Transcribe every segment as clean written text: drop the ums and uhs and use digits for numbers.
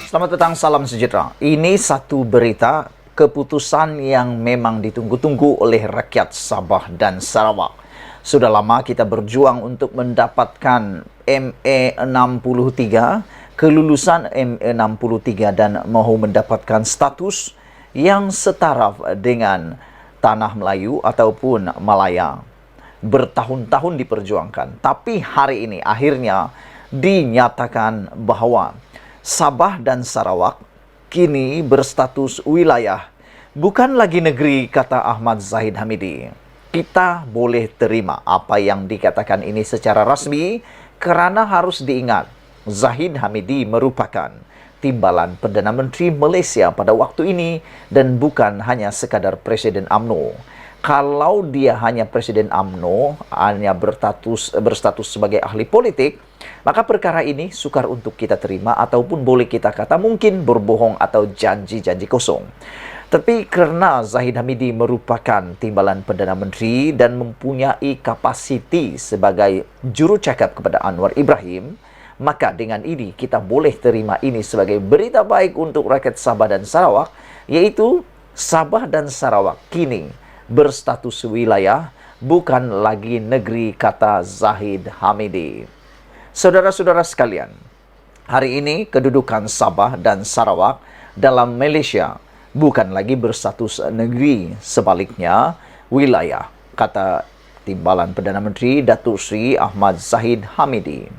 Selamat datang, salam sejahtera. Ini satu berita keputusan yang memang ditunggu-tunggu oleh rakyat Sabah dan Sarawak. Sudah lama kita berjuang untuk mendapatkan MA63, kelulusan MA63 dan mahu mendapatkan status yang setaraf dengan Tanah Melayu ataupun Malaya. Bertahun-tahun diperjuangkan, tapi hari ini akhirnya dinyatakan bahwa Sabah dan Sarawak kini berstatus wilayah, bukan lagi negeri, kata Ahmad Zahid Hamidi. Kita boleh terima apa yang dikatakan ini secara rasmi kerana harus diingat, Zahid Hamidi merupakan timbalan Perdana Menteri Malaysia pada waktu ini dan bukan hanya sekadar Presiden UMNO. Kalau dia hanya Presiden UMNO, hanya berstatus sebagai ahli politik, maka perkara ini sukar untuk kita terima ataupun boleh kita kata mungkin berbohong atau janji-janji kosong. Tapi kerana Zahid Hamidi merupakan timbalan Perdana Menteri dan mempunyai kapasiti sebagai jurucakap kepada Anwar Ibrahim, maka dengan ini kita boleh terima ini sebagai berita baik untuk rakyat Sabah dan Sarawak, iaitu Sabah dan Sarawak kini berstatus wilayah, bukan lagi negeri, kata Zahid Hamidi. Saudara-saudara sekalian, hari ini kedudukan Sabah dan Sarawak dalam Malaysia bukan lagi berstatus negeri, sebaliknya wilayah, kata timbalan Perdana Menteri Datuk Seri Ahmad Zahid Hamidi.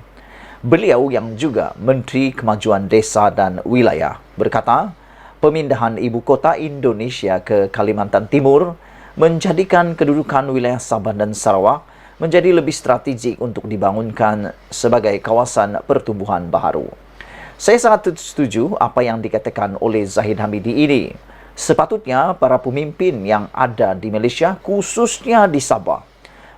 Beliau yang juga Menteri Kemajuan Desa dan Wilayah berkata, pemindahan ibu kota Indonesia ke Kalimantan Timur menjadikan kedudukan wilayah Sabah dan Sarawak menjadi lebih strategik untuk dibangunkan sebagai kawasan pertumbuhan baharu. Saya sangat setuju apa yang dikatakan oleh Zahid Hamidi ini. Sepatutnya para pemimpin yang ada di Malaysia, khususnya di Sabah,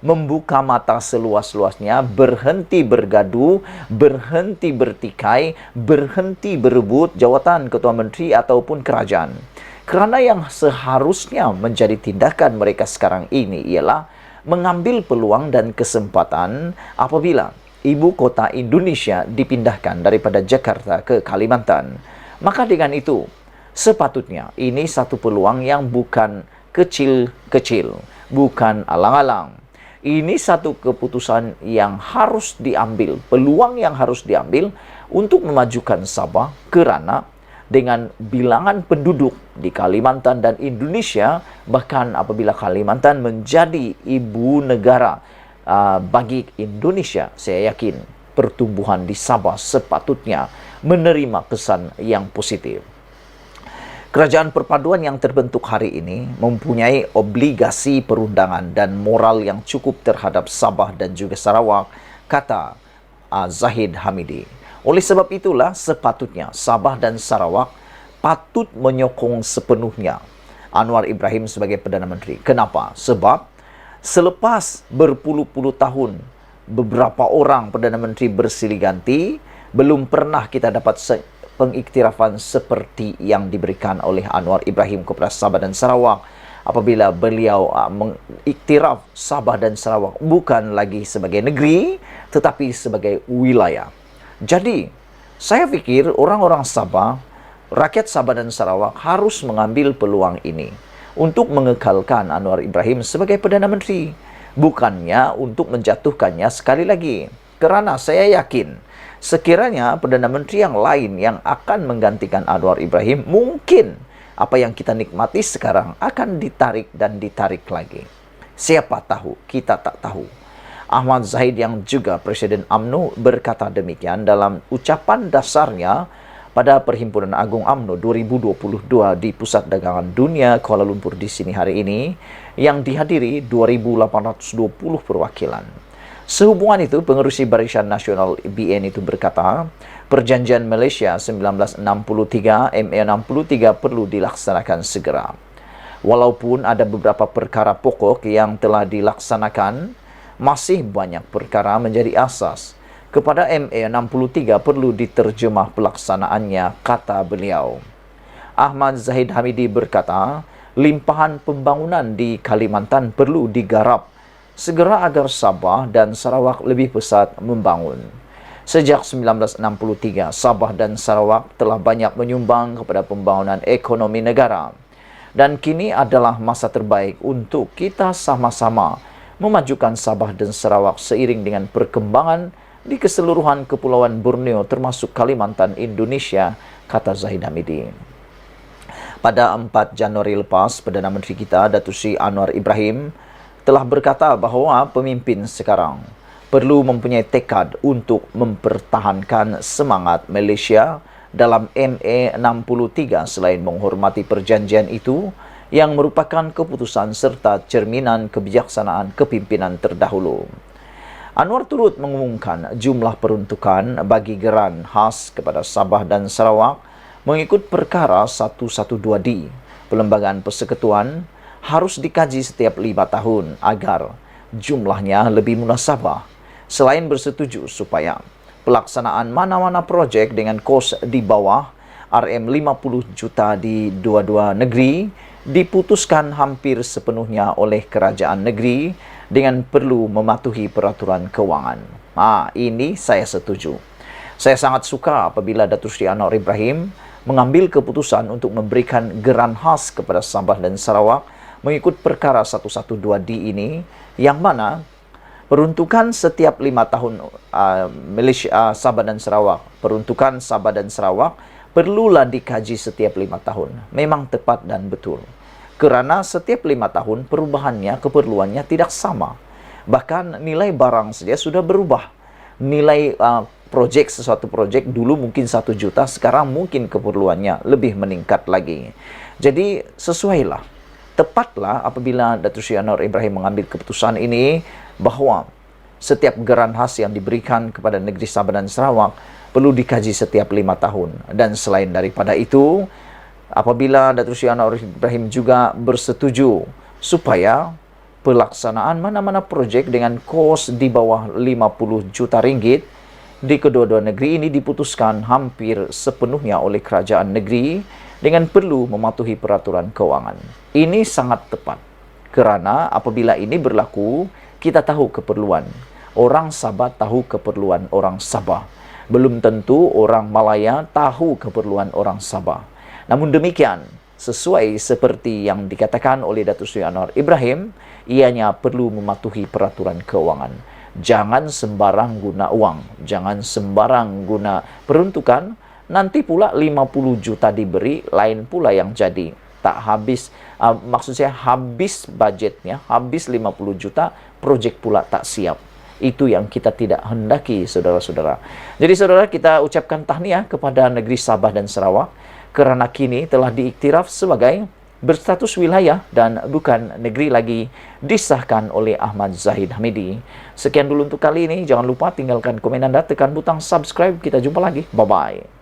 membuka mata seluas-luasnya, berhenti bergaduh, berhenti bertikai, berhenti berebut jawatan Ketua Menteri ataupun kerajaan. Kerana yang seharusnya menjadi tindakan mereka sekarang ini ialah mengambil peluang dan kesempatan apabila ibu kota Indonesia dipindahkan daripada Jakarta ke Kalimantan. Maka dengan itu, sepatutnya ini satu peluang yang bukan kecil-kecil, bukan alang-alang. Ini satu keputusan yang harus diambil, peluang yang harus diambil untuk memajukan Sabah kerana dengan bilangan penduduk di Kalimantan dan Indonesia, bahkan apabila Kalimantan menjadi ibu negara bagi Indonesia, saya yakin pertumbuhan di Sabah sepatutnya menerima kesan yang positif. Kerajaan perpaduan yang terbentuk hari ini mempunyai obligasi perundangan dan moral yang cukup terhadap Sabah dan juga Sarawak, kata Zahid Hamidi. Oleh sebab itulah sepatutnya Sabah dan Sarawak patut menyokong sepenuhnya Anwar Ibrahim sebagai Perdana Menteri. Kenapa? Sebab selepas berpuluh-puluh tahun beberapa orang Perdana Menteri bersilih ganti, belum pernah kita dapat pengiktirafan seperti yang diberikan oleh Anwar Ibrahim kepada Sabah dan Sarawak apabila beliau mengiktiraf Sabah dan Sarawak bukan lagi sebagai negeri tetapi sebagai wilayah. Jadi, saya fikir orang-orang Sabah, rakyat Sabah dan Sarawak harus mengambil peluang ini untuk mengekalkan Anwar Ibrahim sebagai Perdana Menteri, bukannya untuk menjatuhkannya sekali lagi. Kerana saya yakin, sekiranya Perdana Menteri yang lain yang akan menggantikan Anwar Ibrahim, mungkin apa yang kita nikmati sekarang akan ditarik dan ditarik lagi. Siapa tahu, kita tak tahu. Ahmad Zahid yang juga Presiden UMNO berkata demikian dalam ucapan dasarnya pada Perhimpunan Agung UMNO 2022 di Pusat Dagangan Dunia Kuala Lumpur di sini hari ini yang dihadiri 2.820 perwakilan. Sehubungan itu, Pengerusi Barisan Nasional BN itu berkata, Perjanjian Malaysia 1963 MA63 perlu dilaksanakan segera. Walaupun ada beberapa perkara pokok yang telah dilaksanakan, masih banyak perkara menjadi asas. Kepada MA63 perlu diterjemah pelaksanaannya, kata beliau. Ahmad Zahid Hamidi berkata, limpahan pembangunan di Kalimantan perlu digarap segera agar Sabah dan Sarawak lebih pesat membangun. Sejak 1963, Sabah dan Sarawak telah banyak menyumbang kepada pembangunan ekonomi negara. Dan kini adalah masa terbaik untuk kita sama-sama memajukan Sabah dan Sarawak seiring dengan perkembangan di keseluruhan Kepulauan Borneo termasuk Kalimantan Indonesia, kata Zahid Hamidi. Pada 4 Januari lepas, Perdana Menteri kita, Datuk Seri Anwar Ibrahim, telah berkata bahawa pemimpin sekarang perlu mempunyai tekad untuk mempertahankan semangat Malaysia dalam MA 63 selain menghormati perjanjian itu yang merupakan keputusan serta cerminan kebijaksanaan kepimpinan terdahulu. Anwar turut mengumumkan jumlah peruntukan bagi geran khas kepada Sabah dan Sarawak mengikut perkara 112D. Perlembagaan Persekutuan harus dikaji setiap 5 tahun agar jumlahnya lebih munasabah. Selain bersetuju supaya pelaksanaan mana-mana projek dengan kos di bawah RM50 juta di dua-dua negeri diputuskan hampir sepenuhnya oleh kerajaan negeri dengan perlu mematuhi peraturan kewangan. Ini saya setuju. Saya sangat suka apabila Datuk Seri Anwar Ibrahim mengambil keputusan untuk memberikan geran khas kepada Sabah dan Sarawak mengikut perkara 112D ini, yang mana peruntukan setiap 5 tahun Malaysia, Sabah dan Sarawak, peruntukan Sabah dan Sarawak perlulah dikaji setiap 5 tahun. Memang tepat dan betul. Kerana setiap 5 tahun perubahannya, keperluannya tidak sama. Bahkan nilai barang saja sudah berubah. Nilai sesuatu projek dulu mungkin 1 juta, sekarang mungkin keperluannya lebih meningkat lagi. Jadi sesuailah. Tepatlah apabila Datuk Seri Anwar Ibrahim mengambil keputusan ini bahawa setiap geran khas yang diberikan kepada negeri Sabah dan Sarawak perlu dikaji setiap 5 tahun. Dan selain daripada itu, apabila Datuk Seri Anwar Ibrahim juga bersetuju supaya pelaksanaan mana-mana projek dengan kos di bawah 50 juta ringgit di kedua-dua negeri ini diputuskan hampir sepenuhnya oleh kerajaan negeri dengan perlu mematuhi peraturan kewangan. Ini sangat tepat. Kerana apabila ini berlaku, kita tahu keperluan. Orang Sabah tahu keperluan orang Sabah. Belum tentu orang Malaya tahu keperluan orang Sabah. Namun demikian, sesuai seperti yang dikatakan oleh Datuk Seri Anwar Ibrahim, ianya perlu mematuhi peraturan kewangan. Jangan sembarang guna uang, jangan sembarang guna peruntukan, nanti pula 50 juta diberi, lain pula yang jadi. Tak habis, maksud saya habis budgetnya, habis 50 juta, projek pula tak siap. Itu yang kita tidak hendaki, saudara-saudara. Jadi saudara, kita ucapkan tahniah kepada negeri Sabah dan Sarawak kerana kini telah diiktiraf sebagai berstatus wilayah dan bukan negeri lagi, disahkan oleh Ahmad Zahid Hamidi. Sekian dulu untuk kali ini. Jangan lupa tinggalkan komen anda, tekan butang subscribe. Kita jumpa lagi. Bye-bye.